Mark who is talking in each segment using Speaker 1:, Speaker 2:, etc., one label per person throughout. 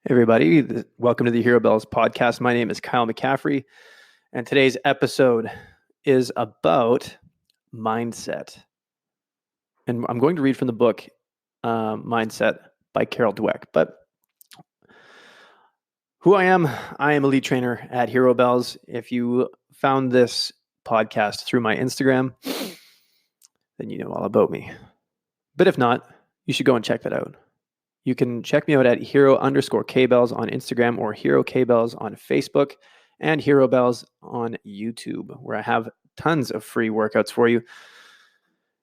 Speaker 1: Hey everybody, welcome to the Hero Bells podcast. My name is Kyle McCaffrey, and today's episode is about mindset. And I'm going to read from the book Mindset by Carol Dweck. But who I am a lead trainer at Hero Bells. If you found this podcast through my Instagram, then you know all about me. But if not, you should go and check that out. You can check me out at hero_kbells on Instagram or hero kbells on Facebook and Hero Bells on YouTube, where I have tons of free workouts for you,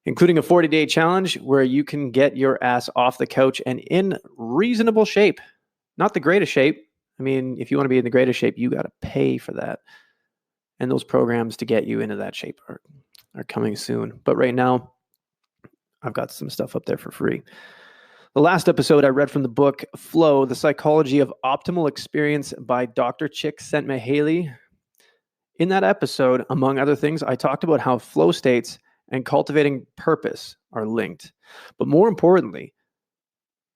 Speaker 1: including a 40-day challenge where you can get your ass off the couch and in reasonable shape. Not the greatest shape. I mean, if you want to be in the greatest shape, you got to pay for that. And those programs to get you into that shape are coming soon. But right now, I've got some stuff up there for free. The last episode I read from the book Flow, The Psychology of Optimal Experience by Dr. Csikszentmihalyi. In that episode, among other things, I talked about how flow states and cultivating purpose are linked. But more importantly,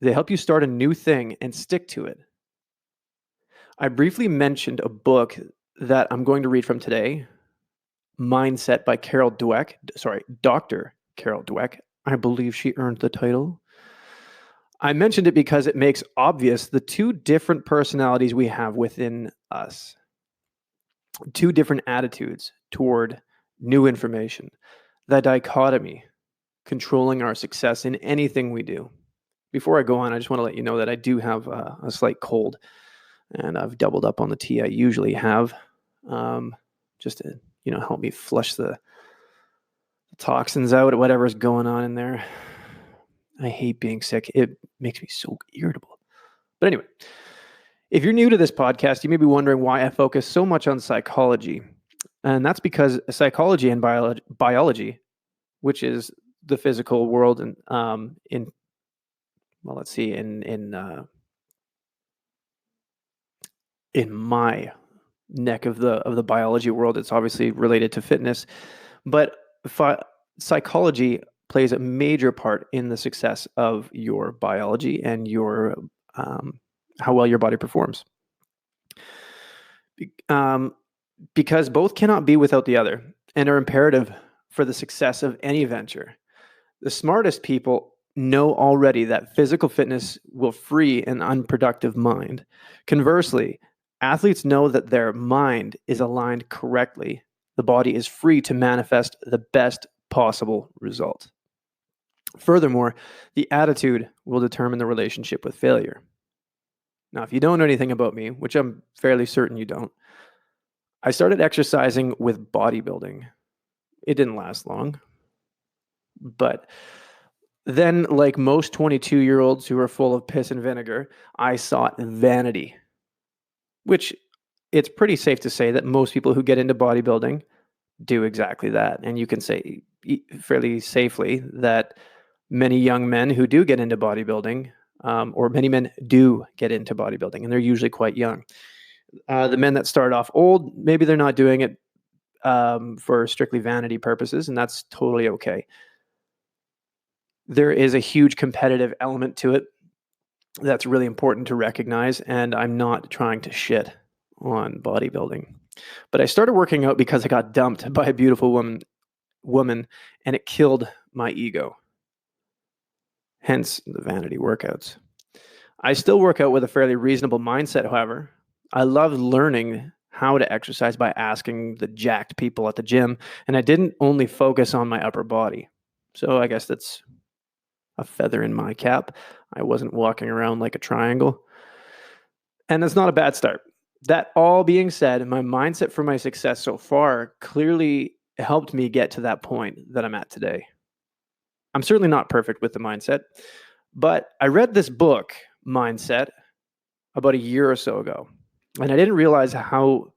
Speaker 1: they help you start a new thing and stick to it. I briefly mentioned a book that I'm going to read from today, Mindset by Carol Dweck. Sorry, Dr. Carol Dweck. I believe she earned the title. I mentioned it because it makes obvious the two different personalities we have within us, two different attitudes toward new information, the dichotomy controlling our success in anything we do. Before I go on, I just want to let you know that I do have a slight cold, and I've doubled up on the tea I usually have, just to help me flush the toxins out, whatever's going on in there. I hate being sick. It makes me so irritable. But anyway, if you're new to this podcast, you may be wondering why I focus so much on psychology. And that's because psychology and biology, which is the physical world, and in my neck of the biology world, it's obviously related to fitness, but psychology plays a major part in the success of your biology and your how well your body performs. Because both cannot be without the other and are imperative for the success of any venture. The smartest people know already that physical fitness will free an unproductive mind. Conversely, athletes know that their mind is aligned correctly. The body is free to manifest the best possible result. Furthermore, the attitude will determine the relationship with failure. Now, if you don't know anything about me, which I'm fairly certain you don't, I started exercising with bodybuilding. It didn't last long. But then, like most 22-year-olds who are full of piss and vinegar, I sought vanity, which it's pretty safe to say that most people who get into bodybuilding do exactly that. And you can say fairly safely that many young men who do get into bodybuilding, or many men do get into bodybuilding, and they're usually quite young. The men that start off old, maybe they're not doing it for strictly vanity purposes, and that's totally okay. There is a huge competitive element to it that's really important to recognize, and I'm not trying to shit on bodybuilding. But I started working out because I got dumped by a beautiful woman, and it killed my ego. Hence the vanity workouts. I still work out with a fairly reasonable mindset, however. I love learning how to exercise by asking the jacked people at the gym, and I didn't only focus on my upper body. So I guess that's a feather in my cap. I wasn't walking around like a triangle. And that's not a bad start. That all being said, my mindset for my success so far clearly helped me get to that point that I'm at today. I'm certainly not perfect with the mindset, but I read this book, Mindset, about a year or so ago, and I didn't realize how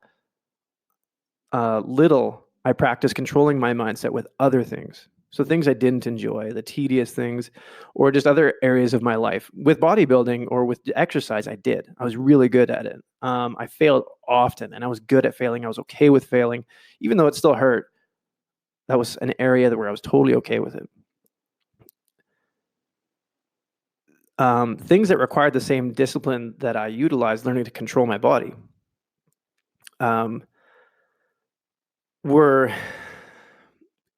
Speaker 1: little I practiced controlling my mindset with other things. So things I didn't enjoy, the tedious things, or just other areas of my life. With bodybuilding or with exercise, I did. I was really good at it. I failed often, and I was good at failing. I was okay with failing, even though it still hurt. That was an area where I was totally okay with it. things that required the same discipline that I utilized learning to control my body were,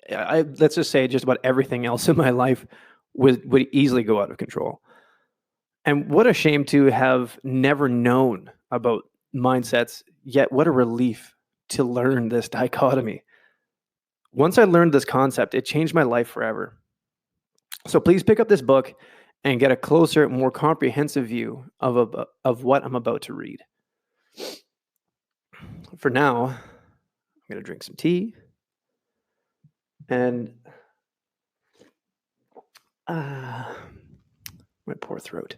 Speaker 1: let's just say, just about everything else in my life would easily go out of control. And what a shame to have never known about mindsets, yet what a relief to learn this dichotomy. Once I learned this concept, it changed my life forever. So please pick up this book and get a closer, more comprehensive view of what I'm about to read. For now, I'm going to drink some tea and my poor throat.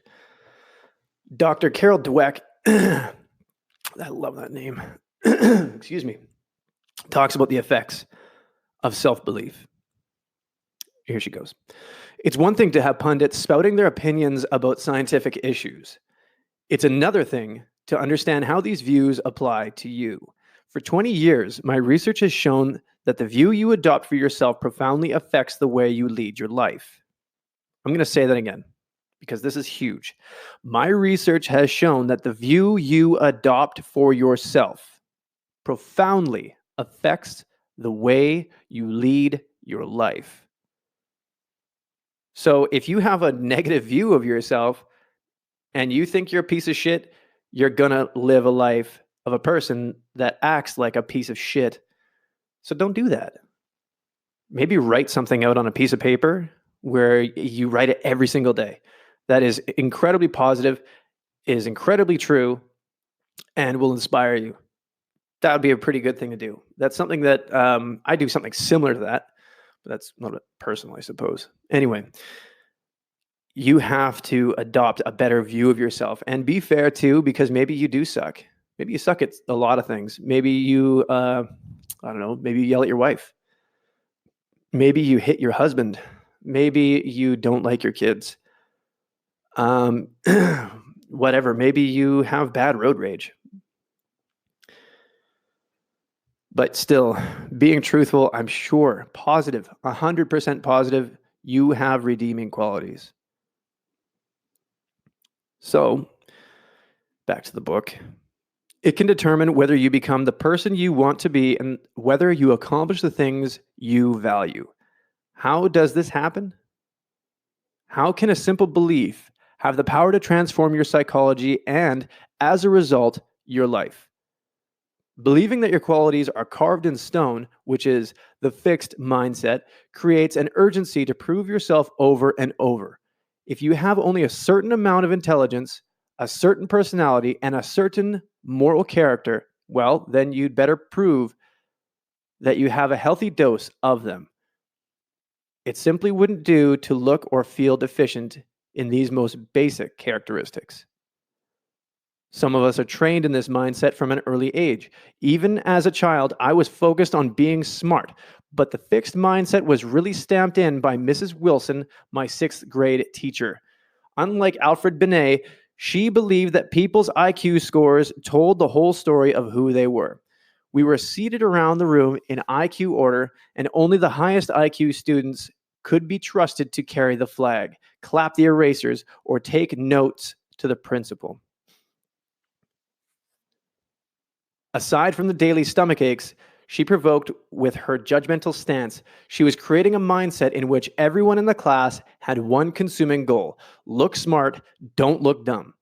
Speaker 1: Dr. Carol Dweck, I love that name, excuse me, talks about the effects of self-belief. Here she goes. It's one thing to have pundits spouting their opinions about scientific issues. It's another thing to understand how these views apply to you. For 20 years, my research has shown that the view you adopt for yourself profoundly affects the way you lead your life. I'm going to say that again, because this is huge. My research has shown that the view you adopt for yourself profoundly affects the way you lead your life. So if you have a negative view of yourself and you think you're a piece of shit, you're going to live a life of a person that acts like a piece of shit. So don't do that. Maybe write something out on a piece of paper where you write it every single day. That is incredibly positive, is incredibly true, and will inspire you. That would be a pretty good thing to do. That's something that I do something similar to that, but that's not personal, I suppose. Anyway, you have to adopt a better view of yourself and be fair too, because maybe you do suck. Maybe you suck at a lot of things. Maybe you, I don't know, maybe you yell at your wife. Maybe you hit your husband. Maybe you don't like your kids. Whatever. Maybe you have bad road rage. But still, being truthful, I'm sure, positive, 100% positive, you have redeeming qualities. So, back to the book. It can determine whether you become the person you want to be and whether you accomplish the things you value. How does this happen? How can a simple belief have the power to transform your psychology and, as a result, your life? Believing that your qualities are carved in stone, which is the fixed mindset, creates an urgency to prove yourself over and over. If you have only a certain amount of intelligence, a certain personality, and a certain moral character, well, then you'd better prove that you have a healthy dose of them. It simply wouldn't do to look or feel deficient in these most basic characteristics. Some of us are trained in this mindset from an early age. Even as a child, I was focused on being smart, but the fixed mindset was really stamped in by Mrs. Wilson, my 6th grade teacher. Unlike Alfred Binet, she believed that people's IQ scores told the whole story of who they were. We were seated around the room in IQ order, and only the highest IQ students could be trusted to carry the flag, clap the erasers, or take notes to the principal. Aside from the daily stomach aches she provoked with her judgmental stance, she was creating a mindset in which everyone in the class had one consuming goal: look smart, don't look dumb.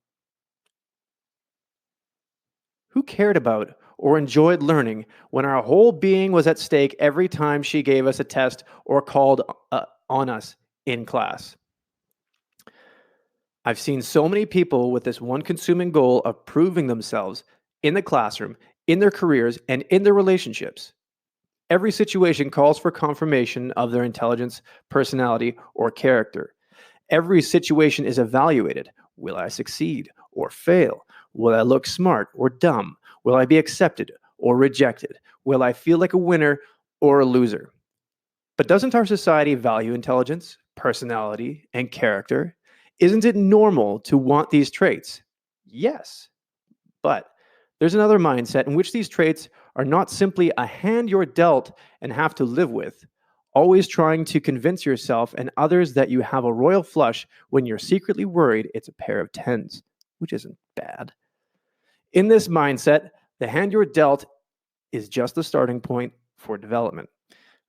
Speaker 1: Who cared about or enjoyed learning when our whole being was at stake every time she gave us a test or called on us in class? I've seen so many people with this one consuming goal of proving themselves in the classroom, in their careers, and in their relationships. Every situation calls for confirmation of their intelligence, personality, or character. Every situation is evaluated. Will I succeed or fail? Will I look smart or dumb? Will I be accepted or rejected? Will I feel like a winner or a loser? But doesn't our society value intelligence, personality, and character? Isn't it normal to want these traits? Yes, but there's another mindset in which these traits are not simply a hand you're dealt and have to live with. always trying to convince yourself and others that you have a royal flush when you're secretly worried it's a pair of tens, which isn't bad. In this mindset, the hand you're dealt is just the starting point for development.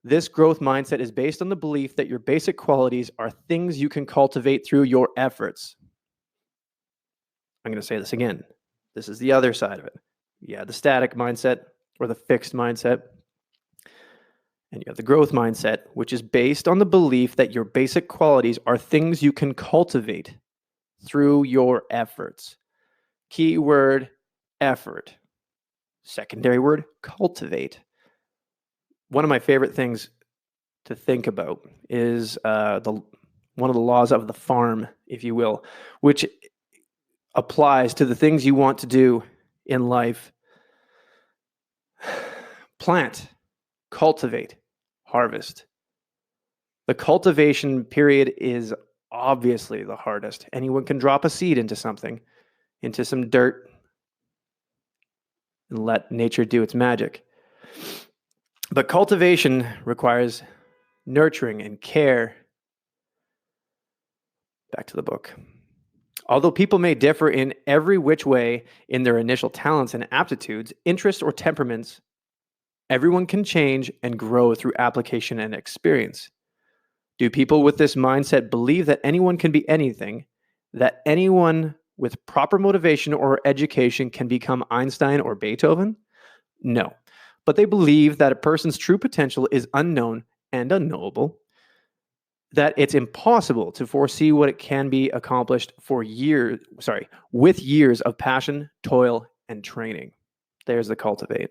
Speaker 1: This growth mindset is based on the belief that your basic qualities are things you can cultivate through your efforts. I'm going to say this again. This is the other side of it. You have the static mindset or the fixed mindset, and you have the growth mindset, which is based on the belief that your basic qualities are things you can cultivate through your efforts. Keyword, effort. Secondary word, cultivate. One of my favorite things to think about is one of the laws of the farm, if you will, which applies to the things you want to do in life. Plant, cultivate, harvest. The cultivation period is obviously the hardest. Anyone can drop a seed into something, into some dirt, and let nature do its magic. But cultivation requires nurturing and care. Back to the book. Although people may differ in every which way in their initial talents and aptitudes, interests, or temperaments, everyone can change and grow through application and experience. Do people with this mindset believe that anyone can be anything, that anyone with proper motivation or education can become Einstein or Beethoven? No. But they believe that a person's true potential is unknown and unknowable, that it's impossible to foresee what it can be accomplished with years of passion, toil, and training. There's the cultivate.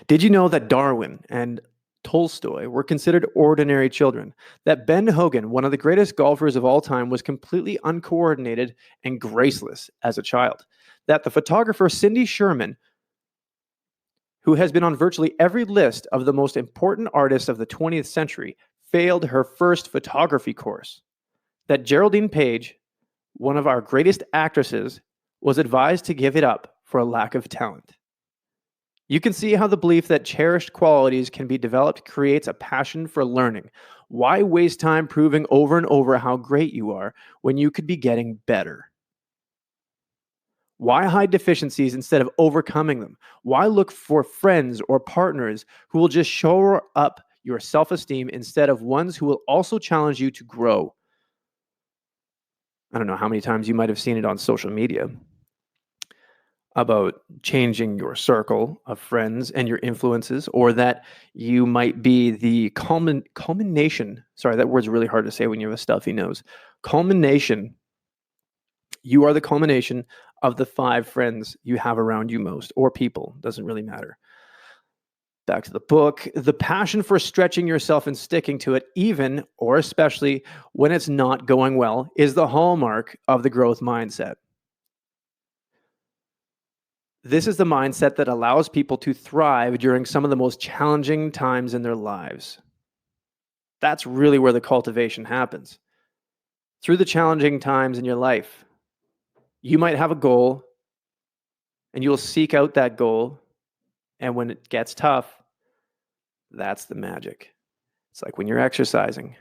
Speaker 1: Did you know that Darwin and Tolstoy were considered ordinary children? That Ben Hogan, one of the greatest golfers of all time, was completely uncoordinated and graceless as a child? That the photographer Cindy Sherman, who has been on virtually every list of the most important artists of the 20th century, failed her first photography course? That Geraldine Page, one of our greatest actresses, was advised to give it up for a lack of talent? You can see how the belief that cherished qualities can be developed creates a passion for learning. Why waste time proving over and over how great you are when you could be getting better? Why hide deficiencies instead of overcoming them? Why look for friends or partners who will just show up your self-esteem instead of ones who will also challenge you to grow? I don't know how many times you might have seen it on social media about changing your circle of friends and your influences, or that you might be the culmination. Sorry, that word's really hard to say when you have a stuffy nose. Culmination. You are the culmination of the 5 friends you have around you most, or people, doesn't really matter. Back to the book. The passion for stretching yourself and sticking to it, even or especially when it's not going well, is the hallmark of the growth mindset. This is the mindset that allows people to thrive during some of the most challenging times in their lives. That's really where the cultivation happens. Through the challenging times in your life, you might have a goal and you'll seek out that goal. And when it gets tough, that's the magic. It's like when you're exercising,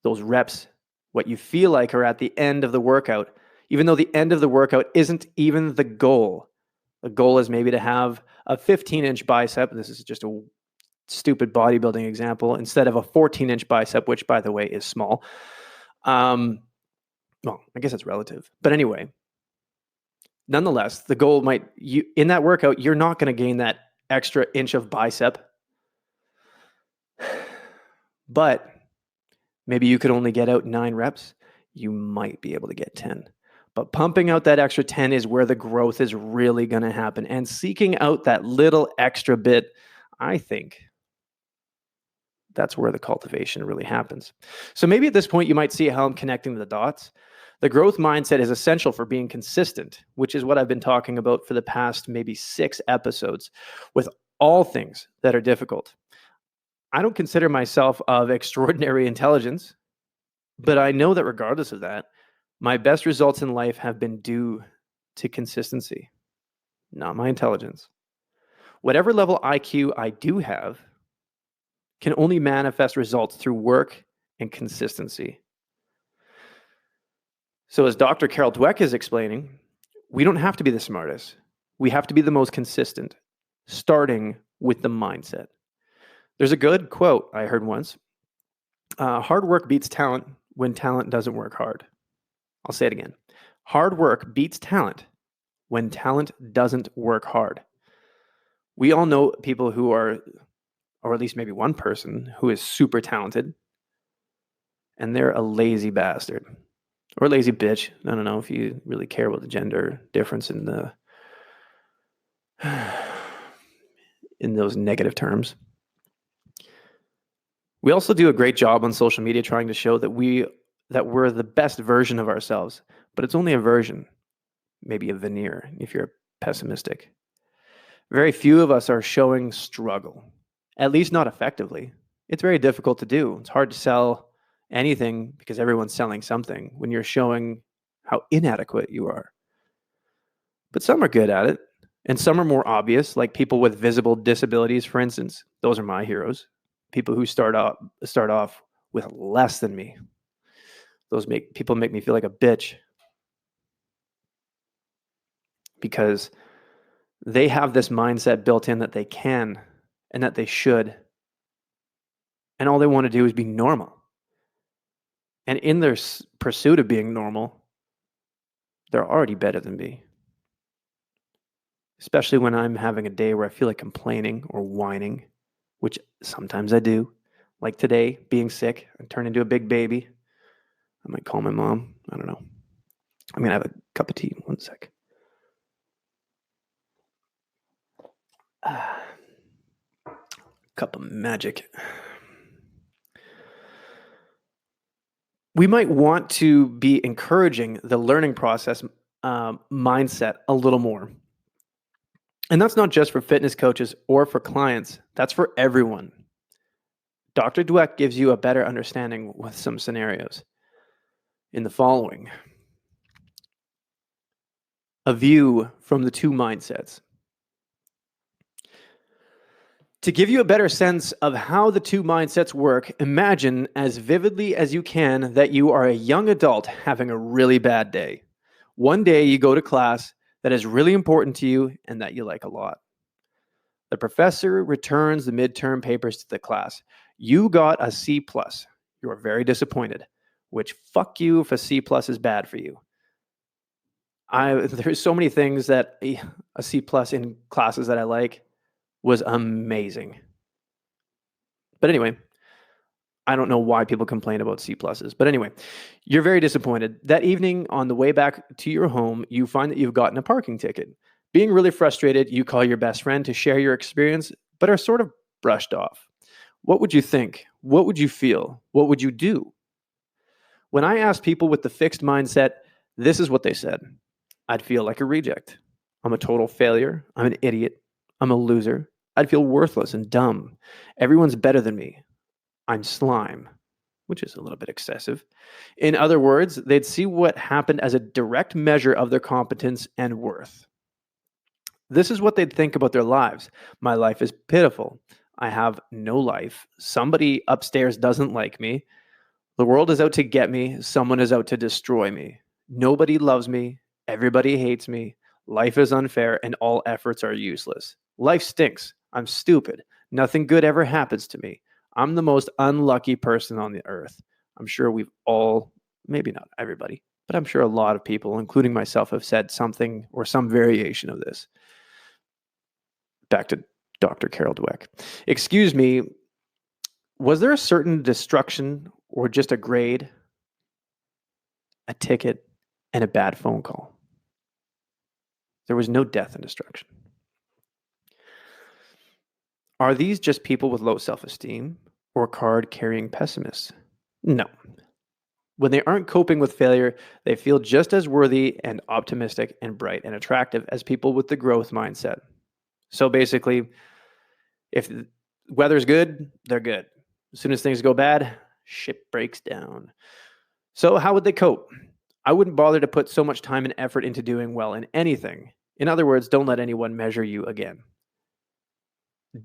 Speaker 1: those reps, what you feel like are at the end of the workout, even though the end of the workout isn't even the goal. The goal is maybe to have a 15-inch bicep. This is just a stupid bodybuilding example, instead of a 14-inch bicep, which, by the way, is small. Well, I guess it's relative. But anyway, nonetheless, the goal in that workout, you're not going to gain that extra inch of bicep. But maybe you could only get out 9 reps. You might be able to get 10. But pumping out that extra 10 is where the growth is really going to happen. And seeking out that little extra bit, I think that's where the cultivation really happens. So maybe at this point, you might see how I'm connecting the dots. The growth mindset is essential for being consistent, which is what I've been talking about for the past maybe 6 episodes, with all things that are difficult. I don't consider myself of extraordinary intelligence, but I know that regardless of that, my best results in life have been due to consistency, not my intelligence. Whatever level IQ I do have can only manifest results through work and consistency. So as Dr. Carol Dweck is explaining, we don't have to be the smartest. We have to be the most consistent, starting with the mindset. There's a good quote I heard once. Hard work beats talent when talent doesn't work hard. I'll say it again. Hard work beats talent when talent doesn't work hard. We all know people who are, or at least maybe one person who is super talented, and they're a lazy bastard or a lazy bitch. I don't know if you really care about the gender difference in the in those negative terms. We also do a great job on social media trying to show that we're the best version of ourselves, but it's only a version, maybe a veneer if you're pessimistic. Very few of us are showing struggle, at least not effectively. It's very difficult to do. It's hard to sell anything because everyone's selling something when you're showing how inadequate you are. But some are good at it, and some are more obvious, like people with visible disabilities, for instance. Those are my heroes. People who start off with less than me. Those people make me feel like a bitch because they have this mindset built in that they can and that they should. And all they want to do is be normal. And in their pursuit of being normal, they're already better than me. Especially when I'm having a day where I feel like complaining or whining, which sometimes I do. Like today, being sick, I turn into a big baby. I might call my mom. I don't know. I'm going to have a cup of tea. One sec. Cup of magic. We might want to be encouraging the learning process mindset a little more. And that's not just for fitness coaches or for clients. That's for everyone. Dr. Dweck gives you a better understanding with some scenarios in the following. A view from the two mindsets. To give you a better sense of how the two mindsets work, imagine as vividly as you can that you are a young adult having a really bad day. One day you go to class that is really important to you and that you like a lot. The professor returns the midterm papers to the class. You got a C+. You are very disappointed, which fuck you if a C+ is bad for you. There's so many things that a C+ in classes that I like was amazing. But anyway, I don't know why people complain about C+. But anyway, you're very disappointed. That evening on the way back to your home, you find that you've gotten a parking ticket. Being really frustrated, you call your best friend to share your experience, but are sort of brushed off. What would you think? What would you feel? What would you do? When I asked people with the fixed mindset, this is what they said. I'd feel like a reject. I'm a total failure. I'm an idiot. I'm a loser. I'd feel worthless and dumb. Everyone's better than me. I'm slime, which is a little bit excessive. In other words, they'd see what happened as a direct measure of their competence and worth. This is what they'd think about their lives. My life is pitiful. I have no life. Somebody upstairs doesn't like me. The world is out to get me. Someone is out to destroy me. Nobody loves me. Everybody hates me. Life is unfair and all efforts are useless. Life stinks. I'm stupid. Nothing good ever happens to me. I'm the most unlucky person on the earth. I'm sure we've all, maybe not everybody, but I'm sure a lot of people, including myself, have said something or some variation of this. Back to Dr. Carol Dweck. Excuse me, was there a certain destruction or just a grade, a ticket, and a bad phone call? There was no death and destruction. Are these just people with low self-esteem or card-carrying pessimists? No. When they aren't coping with failure, they feel just as worthy and optimistic and bright and attractive as people with the growth mindset. So basically, if the weather's good, they're good. As soon as things go bad, shit breaks down. So how would they cope? I wouldn't bother to put so much time and effort into doing well in anything. In other words, don't let anyone measure you again.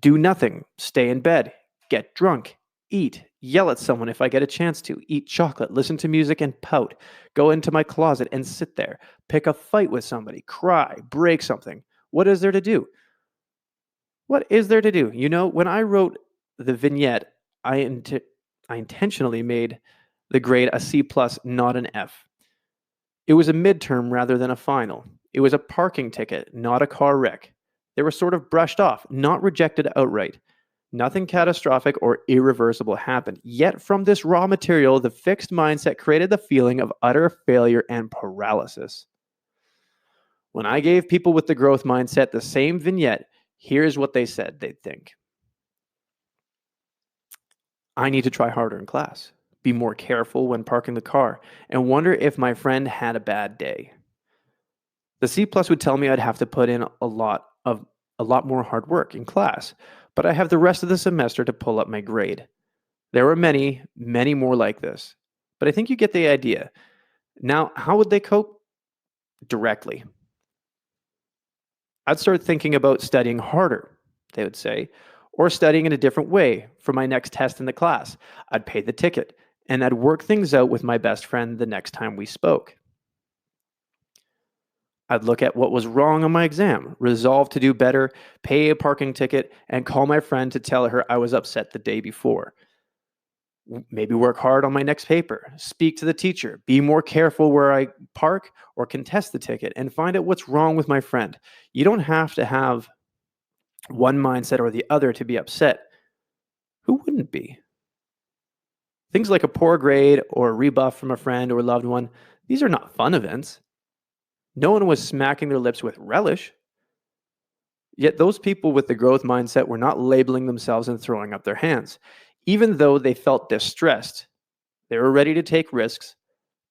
Speaker 1: Do nothing. Stay in bed. get drunk, eat, yell at someone if I get a chance to, eat chocolate, listen to music and pout, go into my closet and sit there, pick a fight with somebody, cry, break something. What is there to do? What is there to do? You know, when I wrote the vignette, I intentionally made the grade a C plus, not an F. It was a midterm rather than a final. It was a parking ticket, not a car wreck. They were sort of brushed off, not rejected outright. Nothing catastrophic or irreversible happened. Yet from this raw material, the fixed mindset created the feeling of utter failure and paralysis. When I gave people with the growth mindset the same vignette, here's what they said they'd think. I need to try harder in class, be more careful when parking the car, and wonder if my friend had a bad day. The C plus would tell me I'd have to put in a lot more hard work in class, but I have the rest of the semester to pull up my grade. There were many, many more like this, but I think you get the idea. Now, how would they cope? Directly. I'd start thinking about studying harder, they would say, or studying in a different way for my next test in the class. I'd pay the ticket, and I'd work things out with my best friend the next time we spoke. I'd look at what was wrong on my exam, resolve to do better, pay a parking ticket, and call my friend to tell her I was upset the day before. Maybe work hard on my next paper, speak to the teacher, be more careful where I park or contest the ticket, and find out what's wrong with my friend. You don't have to have one mindset or the other to be upset. Who wouldn't be? Things like a poor grade or a rebuff from a friend or loved one, these are not fun events. No one was smacking their lips with relish. Yet those people with the growth mindset were not labeling themselves and throwing up their hands. Even though they felt distressed, they were ready to take risks,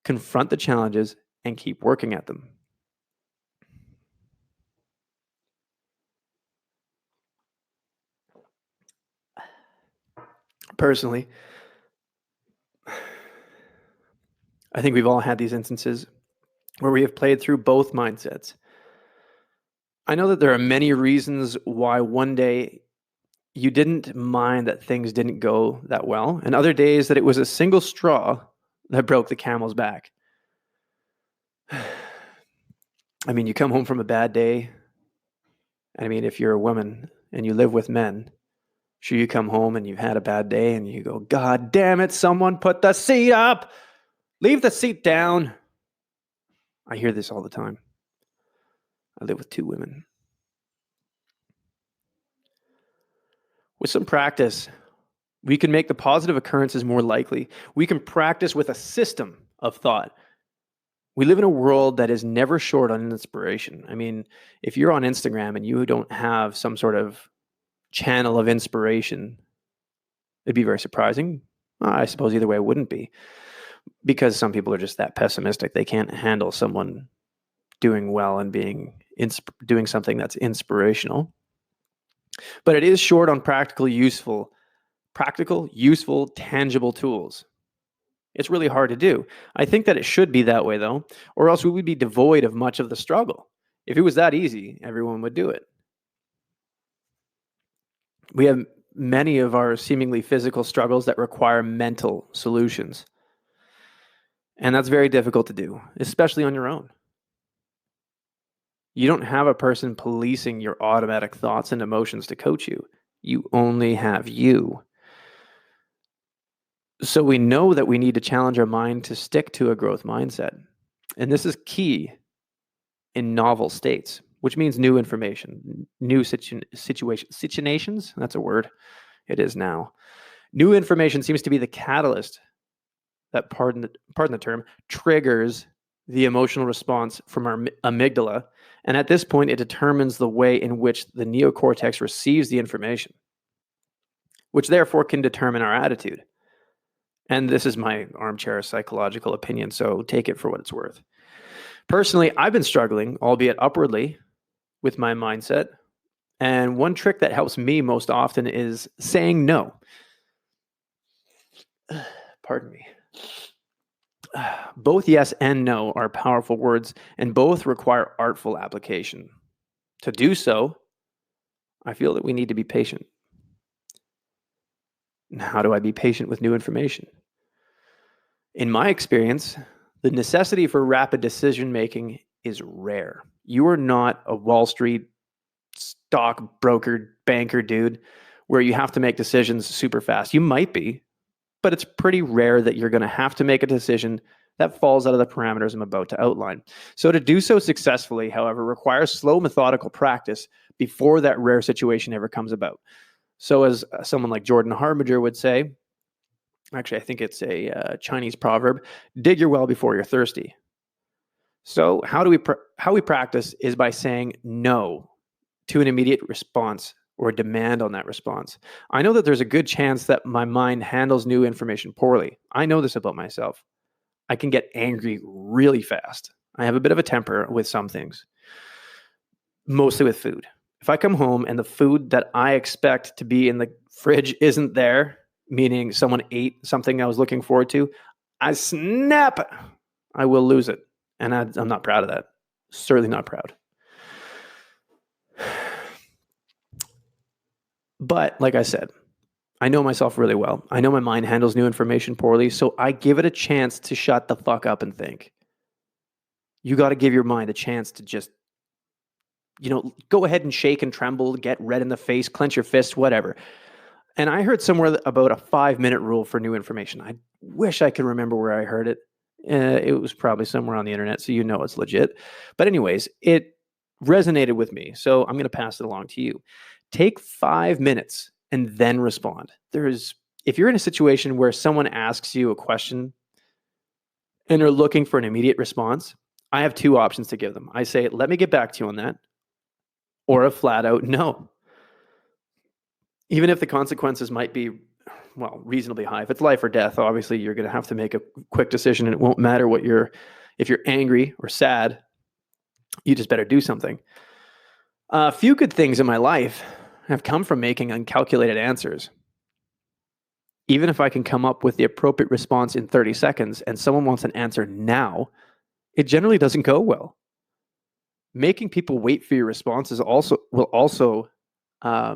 Speaker 1: confront the challenges, and keep working at them. Personally, I think we've all had these instances where we have played through both mindsets. I know that there are many reasons why one day you didn't mind that things didn't go that well, and other days that it was a single straw that broke the camel's back. I mean, you come home from a bad day. I mean, if you're a woman and you live with men, sure, you come home and you've had a bad day and you go, God damn it, someone put the seat up. Leave the seat down. I hear this all the time. I live with two women. With some practice, we can make the positive occurrences more likely. We can practice with a system of thought. We live in a world that is never short on inspiration. I mean, if you're on Instagram and you don't have some sort of channel of inspiration, it'd be very surprising. I suppose either way it wouldn't be, because some people are just that pessimistic. They can't handle someone doing well and doing something that's inspirational. But it is short on practical, useful, tangible tools. It's really hard to do. I think that it should be that way, though, or else we would be devoid of much of the struggle. If it was that easy, everyone would do it. We have many of our seemingly physical struggles that require mental solutions. And that's very difficult to do, especially on your own. You don't have a person policing your automatic thoughts and emotions to coach you. You only have you. So we know that we need to challenge our mind to stick to a growth mindset. And this is key in novel states, which means new information, new situations. That's a word. It is now. New information seems to be the catalyst that, pardon the term, triggers the emotional response from our amygdala. And at this point, it determines the way in which the neocortex receives the information, which therefore can determine our attitude. And this is my armchair psychological opinion, so take it for what it's worth. Personally, I've been struggling, albeit upwardly, with my mindset. And one trick that helps me most often is saying no. Pardon me. Both yes and no are powerful words, and both require artful application. To do so, I feel that we need to be patient. And how do I be patient with new information? In my experience, the necessity for rapid decision making is rare. You are not a Wall Street stock broker, banker dude where you have to make decisions super fast. You might be, but it's pretty rare that you're going to have to make a decision that falls out of the parameters I'm about to outline. So to do so successfully, however, requires slow, methodical practice before that rare situation ever comes about. So as someone like Jordan Harbinger would say, actually, I think it's a Chinese proverb, dig your well before you're thirsty. So how we practice is by saying no to an immediate response or demand on that response. I know that there's a good chance that my mind handles new information poorly. I know this about myself. I can get angry really fast. I have a bit of a temper with some things, mostly with food. If I come home and the food that I expect to be in the fridge isn't there, meaning someone ate something I was looking forward to, I snap. I will lose it. And I'm not proud of that. Certainly not proud. But like I said, I know myself really well. I know my mind handles new information poorly, so I give it a chance to shut the fuck up and think. You got to give your mind a chance to just, go ahead and shake and tremble, get red in the face, clench your fist, whatever. And I heard somewhere about a 5-minute rule for new information. I wish I could remember where I heard it. It was probably somewhere on the internet, so it's legit. But anyways, it resonated with me, so I'm going to pass it along to you. Take 5 minutes and then respond. If you're in a situation where someone asks you a question and they're looking for an immediate response, I have 2 options to give them. I say, let me get back to you on that, or a flat out no. Even if the consequences might be, reasonably high. If it's life or death, obviously you're going to have to make a quick decision, and it won't matter if you're angry or sad, you just better do something. A few good things in my life have come from making uncalculated answers. Even if I can come up with the appropriate response in 30 seconds and someone wants an answer now, it generally doesn't go well. Making people wait for your responses will also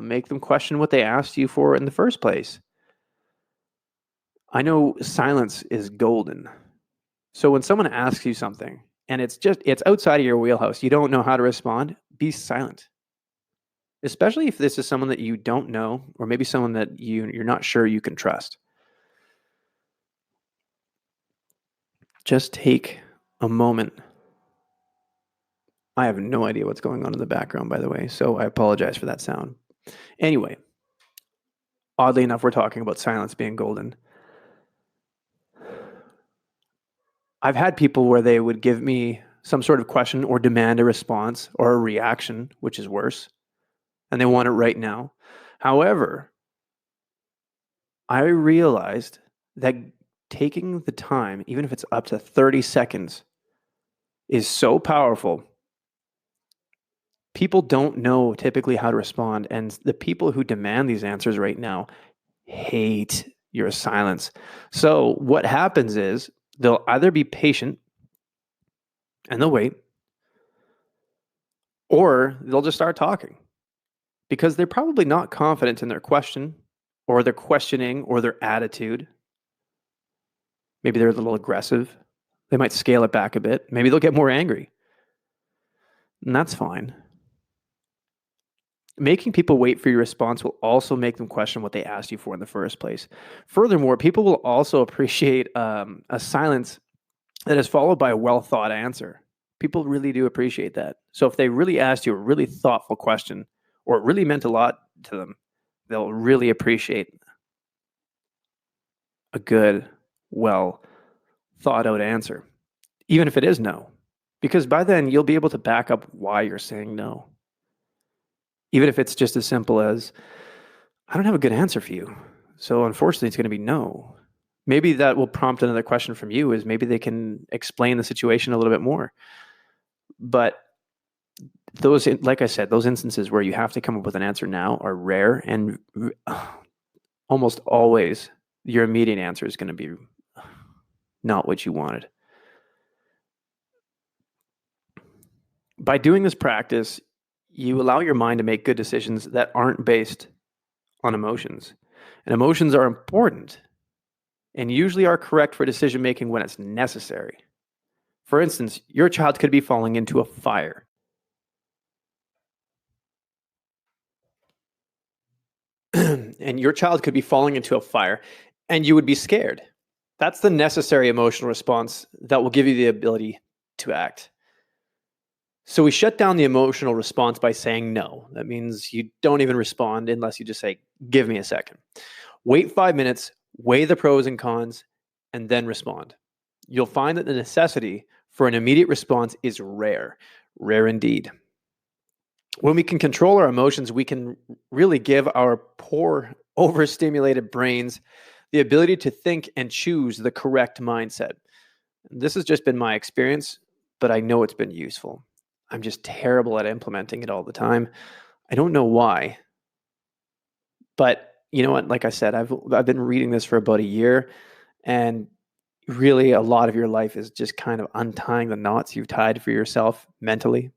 Speaker 1: make them question what they asked you for in the first place. I know silence is golden. So when someone asks you something and it's outside of your wheelhouse, you don't know how to respond, be silent. Especially if this is someone that you don't know, or maybe someone that you're not sure you can trust. Just take a moment. I have no idea what's going on in the background, by the way, so I apologize for that sound. Anyway, oddly enough, we're talking about silence being golden. I've had people where they would give me some sort of question or demand a response or a reaction, which is worse, and they want it right now. However, I realized that taking the time, even if it's up to 30 seconds, is so powerful. People don't know typically how to respond, and the people who demand these answers right now hate your silence. So what happens is they'll either be patient and they'll wait, or they'll just start talking because they're probably not confident in their question or their questioning or their attitude. Maybe they're a little aggressive. They might scale it back a bit. Maybe they'll get more angry. And that's fine. Making people wait for your response will also make them question what they asked you for in the first place. Furthermore, people will also appreciate a silence that is followed by a well-thought answer. People really do appreciate that. So if they really asked you a really thoughtful question, or it really meant a lot to them, they'll really appreciate a good, well-thought-out answer, even if it is no. Because by then, you'll be able to back up why you're saying no. Even if it's just as simple as, I don't have a good answer for you. So unfortunately, it's going to be no. Maybe that will prompt another question from you, is maybe they can explain the situation a little bit more. But those, like I said, those instances where you have to come up with an answer now are rare, and almost always your immediate answer is going to be not what you wanted. By doing this practice, you allow your mind to make good decisions that aren't based on emotions. And emotions are important and usually are correct for decision making when it's necessary. For instance, your child could be falling into a fire. And your child could be falling into a fire and you would be scared. That's the necessary emotional response that will give you the ability to act. So we shut down the emotional response by saying no. That means you don't even respond unless you just say, give me a second. Wait 5 minutes, weigh the pros and cons, and then respond. You'll find that the necessity for an immediate response is rare, rare indeed. When we can control our emotions, we can really give our poor, overstimulated brains the ability to think and choose the correct mindset. This has just been my experience, but I know it's been useful. I'm just terrible at implementing it all the time. I don't know why, but you know what? Like I said, I've been reading this for about a year, and really a lot of your life is just kind of untying the knots you've tied for yourself mentally.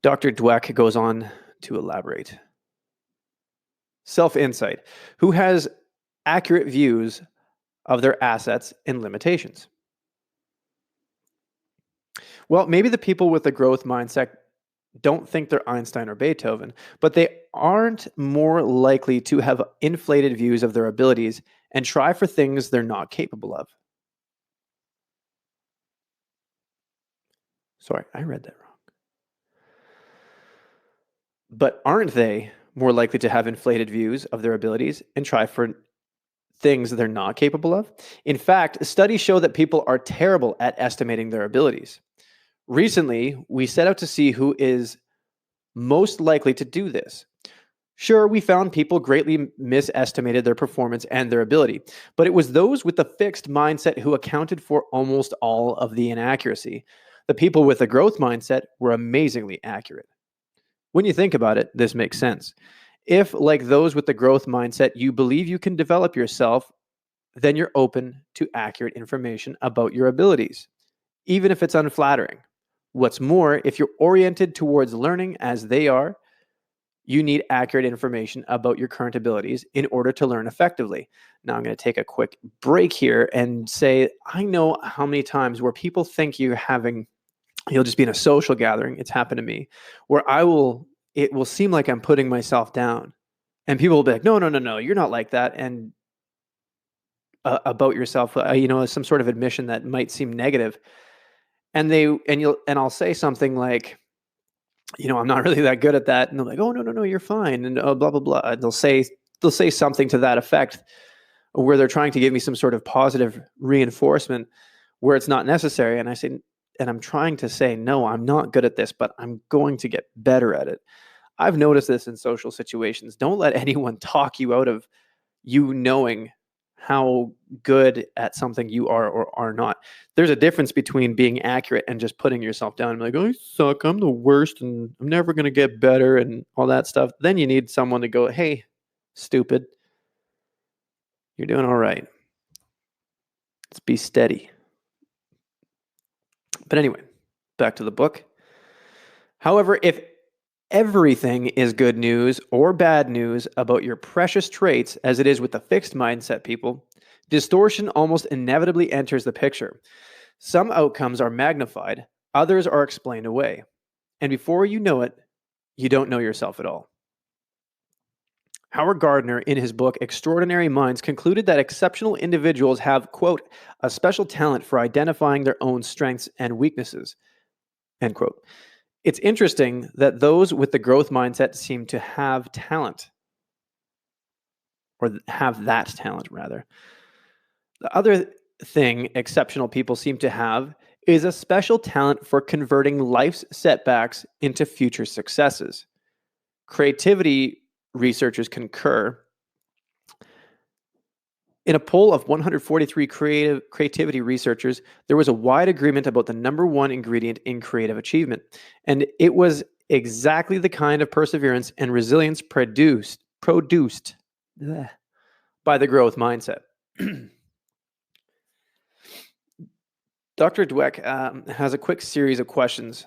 Speaker 1: Dr. Dweck goes on to elaborate. Self-insight. Who has accurate views of their assets and limitations? Well, maybe the people with a growth mindset don't think they're Einstein or Beethoven, but they aren't more likely to have inflated views of their abilities and try for things they're not capable of. Sorry, I read that wrong. But aren't they more likely to have inflated views of their abilities and try for things they're not capable of? In fact, studies show that people are terrible at estimating their abilities. Recently, we set out to see who is most likely to do this. Sure, we found people greatly misestimated their performance and their ability, but it was those with the fixed mindset who accounted for almost all of the inaccuracy. The people with a growth mindset were amazingly accurate. When you think about it, this makes sense. If, like those with the growth mindset, you believe you can develop yourself, then you're open to accurate information about your abilities, even if it's unflattering. What's more, if you're oriented towards learning as they are, you need accurate information about your current abilities in order to learn effectively. Now, I'm going to take a quick break here and say, I know how many times where people think you'll just be in a social gathering. It's happened to me where it will seem like I'm putting myself down. And people will be like, no, no, no, no, you're not like that. And about yourself, some sort of admission that might seem negative. And I'll say something like, I'm not really that good at that. And they're like, oh, no, no, no, you're fine. And blah, blah, blah. And they'll say something to that effect where they're trying to give me some sort of positive reinforcement where it's not necessary. And I'm trying to say, no, I'm not good at this, but I'm going to get better at it. I've noticed this in social situations. Don't let anyone talk you out of you knowing how good at something you are or are not. There's a difference between being accurate and just putting yourself down and like, oh, I suck, I'm the worst, and I'm never going to get better and all that stuff. Then you need someone to go, hey, stupid, you're doing all right. Let's be steady. But anyway, back to the book. However, if everything is good news or bad news about your precious traits, as it is with the fixed mindset people, distortion almost inevitably enters the picture. Some outcomes are magnified, others are explained away. And before you know it, you don't know yourself at all. Howard Gardner, in his book Extraordinary Minds, concluded that exceptional individuals have, quote, a special talent for identifying their own strengths and weaknesses, end quote. It's interesting that those with the growth mindset seem to have talent, or have that talent, rather. The other thing exceptional people seem to have is a special talent for converting life's setbacks into future successes. Creativity researchers concur. In a poll of 143 creativity researchers, there was a wide agreement about the number one ingredient in creative achievement, and it was exactly the kind of perseverance and resilience produced by the growth mindset. Dr. Dweck has a quick series of questions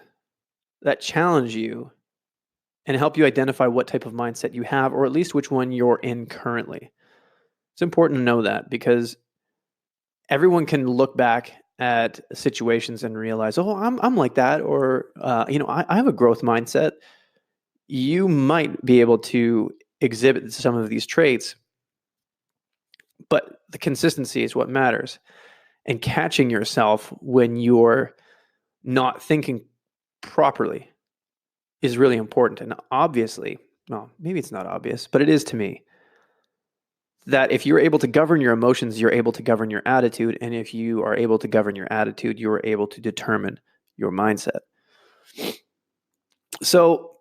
Speaker 1: that challenge you and help you identify what type of mindset you have, or at least which one you're in currently. It's important to know that because everyone can look back at situations and realize, oh, I'm like that, or I have a growth mindset. You might be able to exhibit some of these traits, but the consistency is what matters. And catching yourself when you're not thinking properly is really important. And obviously, well, maybe it's not obvious, but it is to me, that if you're able to govern your emotions, you're able to govern your attitude. And if you are able to govern your attitude, you are able to determine your mindset. So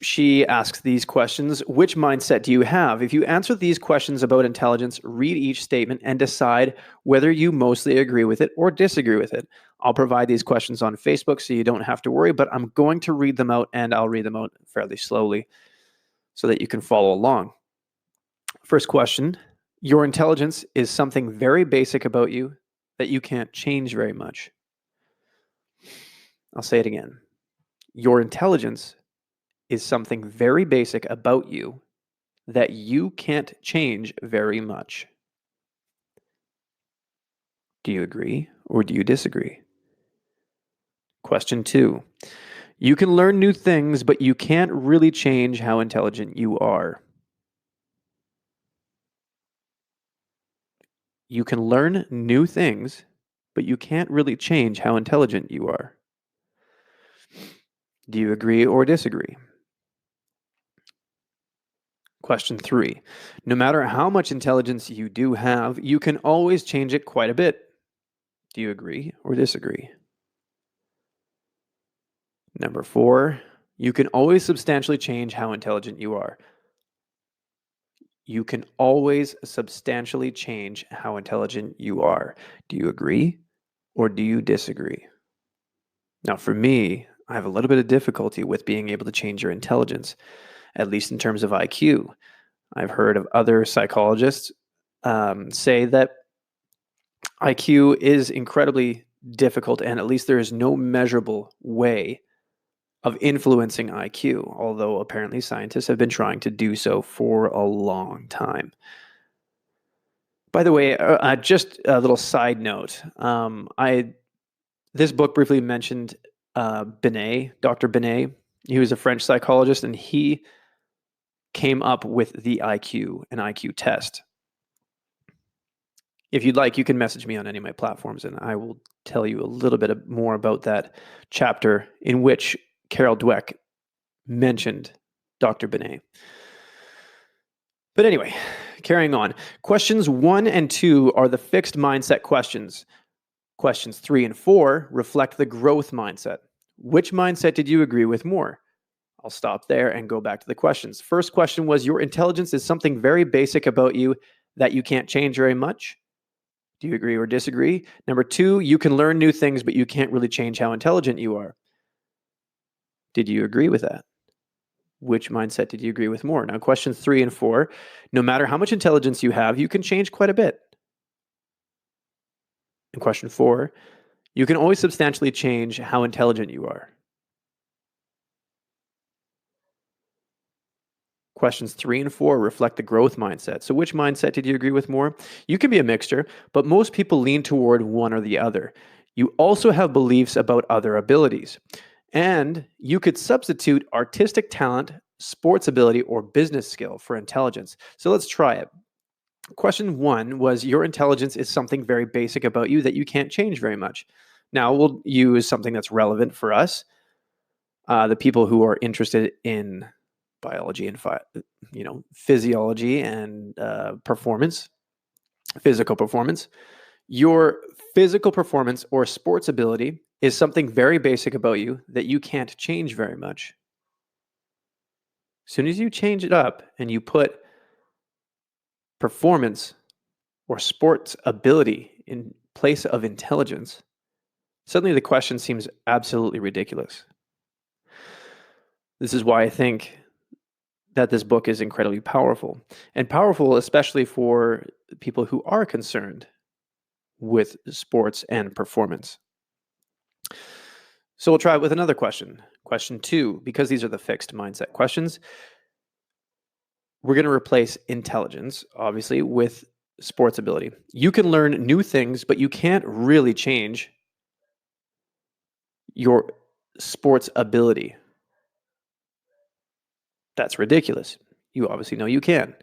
Speaker 1: she asks these questions. Which mindset do you have? If you answer these questions about intelligence, read each statement and decide whether you mostly agree with it or disagree with it. I'll provide these questions on Facebook so you don't have to worry, but I'm going to read them out, and I'll read them out fairly slowly so that you can follow along. First question: your intelligence is something very basic about you that you can't change very much. I'll say it again. Your intelligence is something very basic about you that you can't change very much. Do you agree or do you disagree? Question 2. You can learn new things, but you can't really change how intelligent you are. You can learn new things, but you can't really change how intelligent you are. Do you agree or disagree? Question 3. No matter how much intelligence you do have, you can always change it quite a bit. Do you agree or disagree? Number 4. You can always substantially change how intelligent you are. You can always substantially change how intelligent you are. Do you agree or do you disagree? Now, for me, I have a little bit of difficulty with being able to change your intelligence, at least in terms of IQ. I've heard of other psychologists say that IQ is incredibly difficult, and at least there is no measurable way of influencing IQ, although apparently scientists have been trying to do so for a long time. By the way, just a little side note. This book briefly mentioned Binet, Dr. Binet. He was a French psychologist, and he came up with the IQ, an IQ test. If you'd like, you can message me on any of my platforms, and I will tell you a little bit more about that chapter in which Carol Dweck mentioned Dr. Binet. But anyway, carrying on. Questions 1 and 2 are the fixed mindset questions. Questions 3 and 4 reflect the growth mindset. Which mindset did you agree with more? I'll stop there and go back to the questions. First question was, your intelligence is something very basic about you that you can't change very much. Do you agree or disagree? Number 2, you can learn new things, but you can't really change how intelligent you are. Did you agree with that? Which mindset did you agree with more? Now, questions 3 and 4, no matter how much intelligence you have, you can change quite a bit. And question 4, you can always substantially change how intelligent you are. Questions 3 and 4 reflect the growth mindset. So which mindset did you agree with more? You can be a mixture, but most people lean toward one or the other. You also have beliefs about other abilities. And you could substitute artistic talent, sports ability, or business skill for intelligence. So let's try it. Question 1 was, your intelligence is something very basic about you that you can't change very much. Now we'll use something that's relevant for us, the people who are interested in biology and physiology and performance, physical performance. Your physical performance or sports ability is something very basic about you that you can't change very much. As soon as you change it up and you put performance or sports ability in place of intelligence, suddenly the question seems absolutely ridiculous. This is why I think that this book is incredibly powerful, and powerful especially for people who are concerned with sports and performance. So we'll try it with another question. Question 2, because these are the fixed mindset questions, we're going to replace intelligence, obviously, with sports ability. You can learn new things, but you can't really change your sports ability. That's ridiculous. You obviously know you can.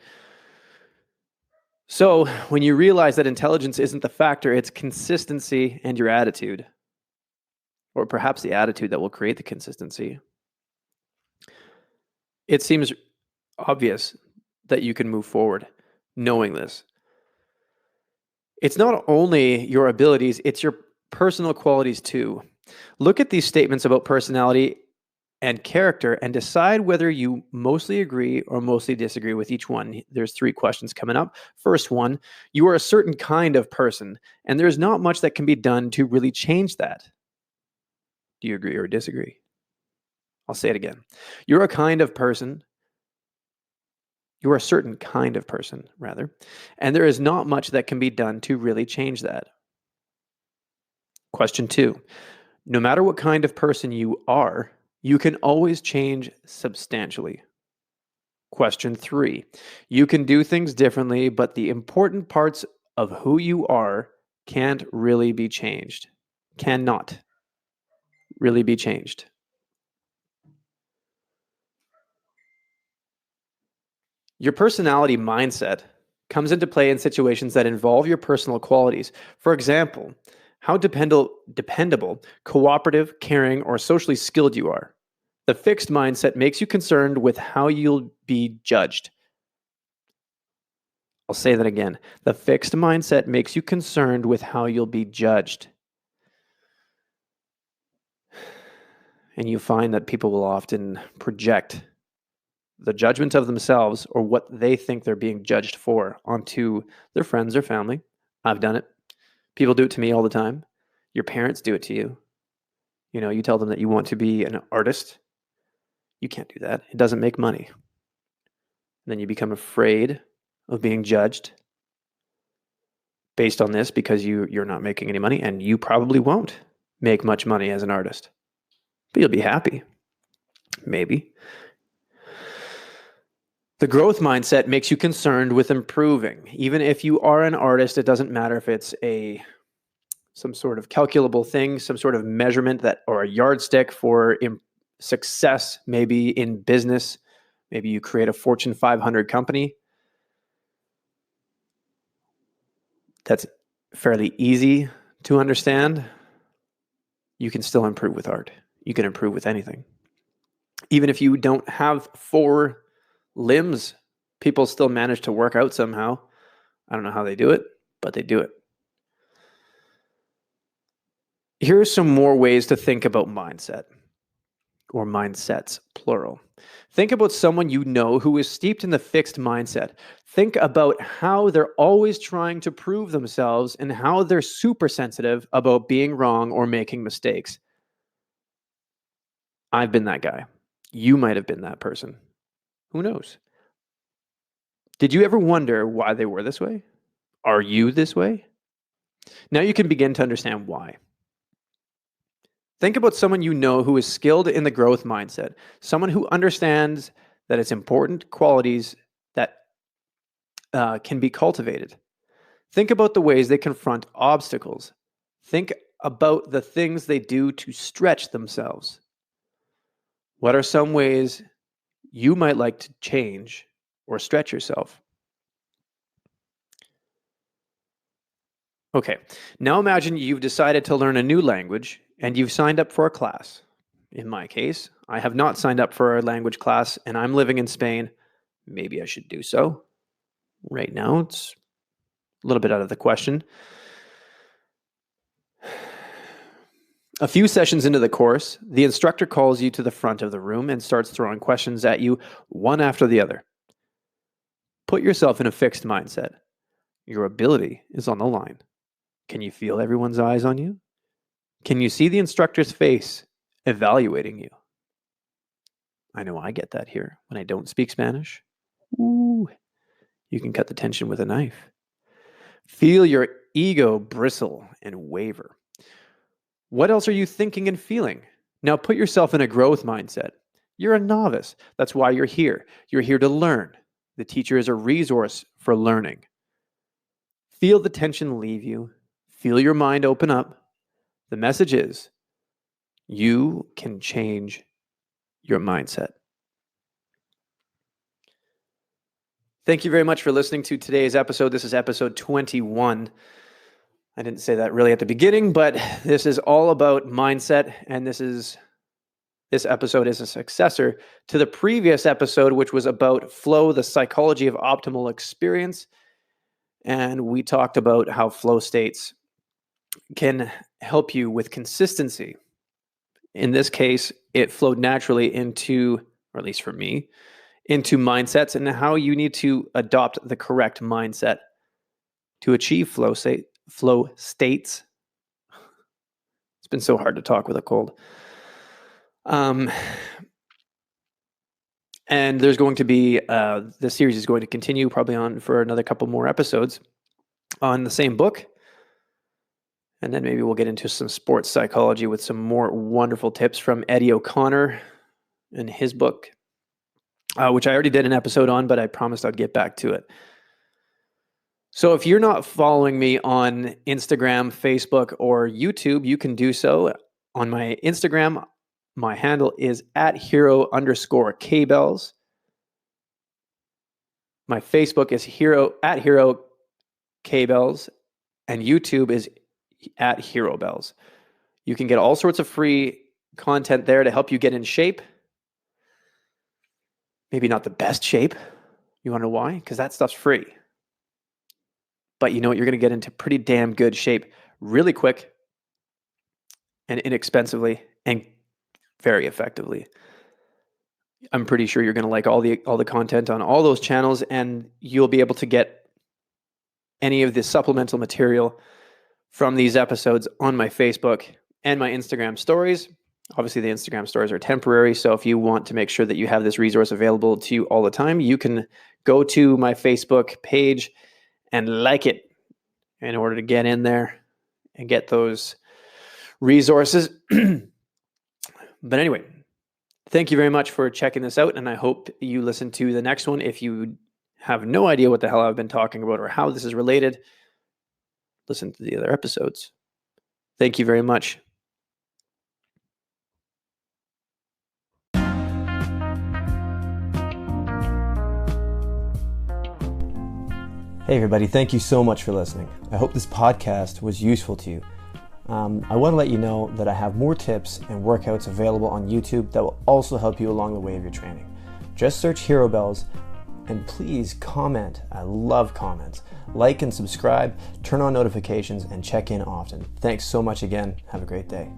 Speaker 1: So when you realize that intelligence isn't the factor, it's consistency and your attitude, or perhaps the attitude that will create the consistency, it seems obvious that you can move forward knowing this. It's not only your abilities, it's your personal qualities too. Look at these statements about personality and character and decide whether you mostly agree or mostly disagree with each one. There's 3 questions coming up. First one, you are a certain kind of person, and there's not much that can be done to really change that. Do you agree or disagree? I'll say it again. You're a kind of person. You're a certain kind of person, rather, and there is not much that can be done to really change that. Question 2, no matter what kind of person you are, you can always change substantially. Question 3, you can do things differently, but the important parts of who you are can't really be changed. Cannot really be changed. Your personality mindset comes into play in situations that involve your personal qualities. For example, how dependable, cooperative, caring, or socially skilled you are. The fixed mindset makes you concerned with how you'll be judged. I'll say that again. The fixed mindset makes you concerned with how you'll be judged. And you find that people will often project the judgment of themselves or what they think they're being judged for onto their friends or family. I've done it. People do it to me all the time. Your parents do it to you. You know, you tell them that you want to be an artist. You can't do that. It doesn't make money. And then you become afraid of being judged based on this because you're not making any money, and you probably won't make much money as an artist. But you'll be happy. Maybe. The growth mindset makes you concerned with improving. Even if you are an artist, it doesn't matter if it's some sort of calculable thing, some sort of measurement that, or a yardstick for success, maybe in business. Maybe you create a Fortune 500 company. That's fairly easy to understand. You can still improve with art. You can improve with anything. Even if you don't have 4 limbs, people still manage to work out somehow. I don't know how they do it, but they do it. Here are some more ways to think about mindset, or mindsets, plural. Think about someone you know who is steeped in the fixed mindset. Think about how they're always trying to prove themselves and how they're super sensitive about being wrong or making mistakes. I've been that guy. You might have been that person. Who knows? Did you ever wonder why they were this way? Are you this way? Now you can begin to understand why. Think about someone you know who is skilled in the growth mindset, someone who understands that it's important qualities that can be cultivated. Think about the ways they confront obstacles. Think about the things they do to stretch themselves. What are some ways you might like to change or stretch yourself? Okay, now imagine you've decided to learn a new language and you've signed up for a class. In my case, I have not signed up for a language class and I'm living in Spain. Maybe I should do so. Right now, it's a little bit out of the question. A few sessions into the course, the instructor calls you to the front of the room and starts throwing questions at you, one after the other. Put yourself in a fixed mindset. Your ability is on the line. Can you feel everyone's eyes on you? Can you see the instructor's face evaluating you? I know I get that here when I don't speak Spanish. Ooh, you can cut the tension with a knife. Feel your ego bristle and waver. What else are you thinking and feeling? Now put yourself in a growth mindset. You're a novice. That's why you're here. You're here to learn. The teacher is a resource for learning. Feel the tension leave you. Feel your mind open up. The message is you can change your mindset. Thank you very much for listening to today's episode. This is episode 21. I didn't say that really at the beginning, but this is all about mindset, and this episode is a successor to the previous episode, which was about flow, the psychology of optimal experience. And we talked about how flow states can help you with consistency. In this case, it flowed naturally into, or at least for me, into mindsets and how you need to adopt the correct mindset to achieve flow states. It's been so hard to talk with a cold. And there's going to be, the series is going to continue probably on for another couple more episodes on the same book. And then maybe we'll get into some sports psychology with some more wonderful tips from Eddie O'Connor in his book, which I already did an episode on, but I promised I'd get back to it. So if you're not following me on Instagram, Facebook, or YouTube, you can do so. On my Instagram, my handle is @hero_kbells. My Facebook is @hero_kbells, and YouTube is @herobells. You can get all sorts of free content there to help you get in shape. Maybe not the best shape. You want to know why? Because that stuff's free. But you know what? You're going to get into pretty damn good shape really quick and inexpensively and very effectively. I'm pretty sure you're going to like all the content on all those channels, and you'll be able to get any of the supplemental material from these episodes on my Facebook and my Instagram stories. Obviously, the Instagram stories are temporary, so if you want to make sure that you have this resource available to you all the time, you can go to my Facebook page and like it in order to get in there and get those resources. But anyway, thank you very much for checking this out, and I hope you listen to the next one. If you have no idea what the hell I've been talking about or how this is related, listen to the other episodes. Thank you very much.
Speaker 2: Hey everybody, thank you so much for listening. I hope this podcast was useful to you. I want to let you know that I have more tips and workouts available on YouTube that will also help you along the way of your training. Just search Hero Bells and please comment. I love comments. Like and subscribe, turn on notifications, and check in often. Thanks so much again. Have a great day.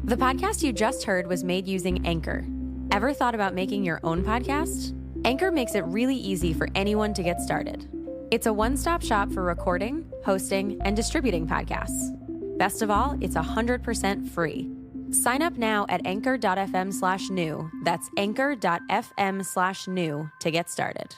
Speaker 3: The podcast you just heard was made using Anchor. Ever thought about making your own podcast? Anchor makes it really easy for anyone to get started. It's a one-stop shop for recording, hosting, and distributing podcasts. Best of all, it's 100% free. Sign up now at anchor.fm/new. That's anchor.fm/new to get started.